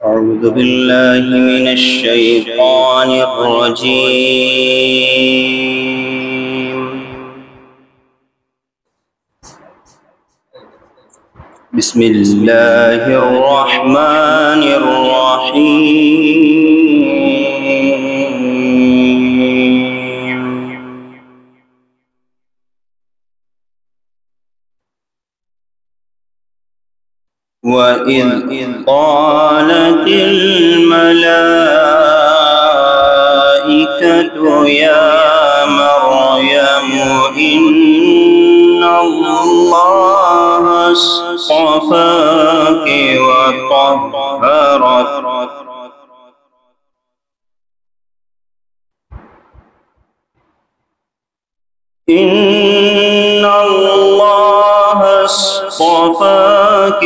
أعوذ بالله من الشيطان الرجيم. بسم الله الرحمن الرحيم. وإذ قالت الملائكة يا مريم إن الله اصطفاك وطهرك إن الله اصطفاك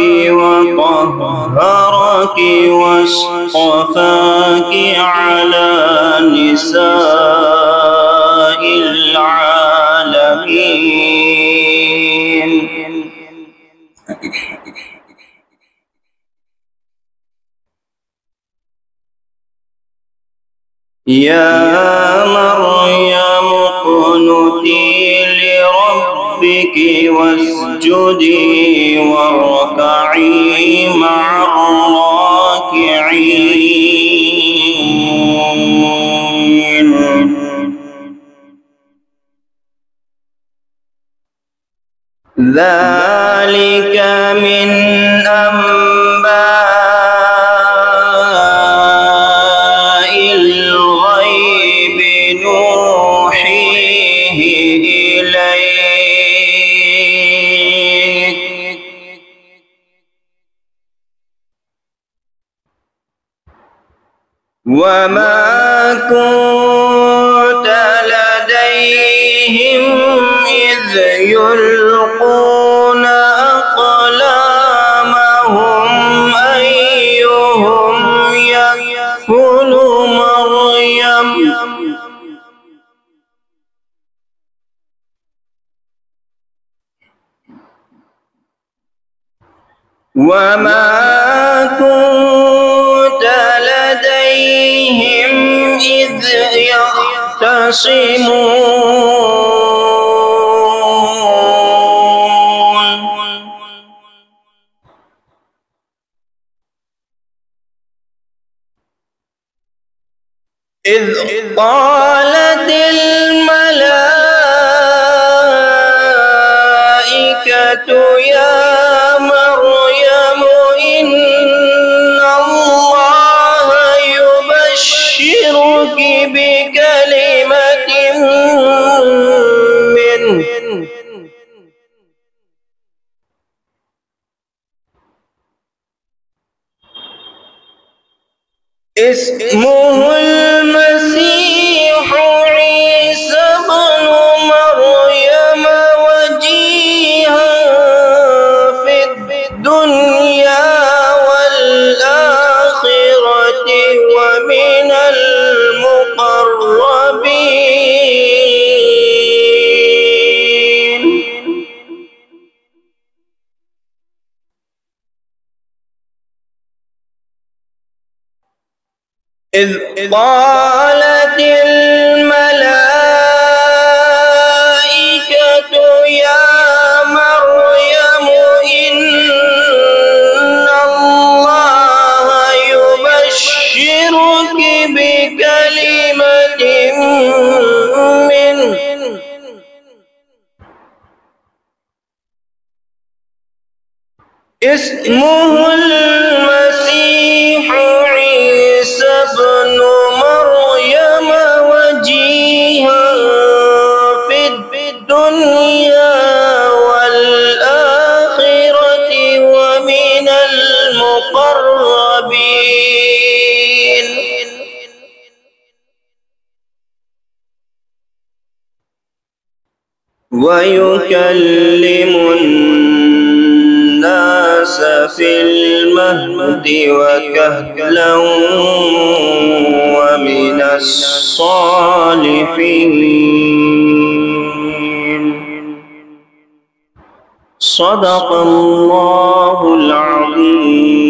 وطهرك واصطفاك على نساء العالمين. يا مريم اقنتي لربك واسجدي واركعي مع الراكعين. ذلك من أنباء الغيب نوحيه إليك وما كنت لديهم إذ يلقون أقلامهم أيهم يكفل مريم وما كنت لديهم إذ يختصمون إذ قالت الملائكة يا مريم إن الله يبشرك بكلمة منه اسمه المسيح عيسى بن مريم وجيها في الدنيا والآخرة ومن المقربين. إذ قالت الملائكة يا مريم إن الله يبشرك بكلمة منه اسمه المسيح عيسى بن مريم وجيها في الدنيا والآخرة ومن المقربين. ويكلم الناس في المهد وكهلا ومن الصالحين. صدق الله العظيم.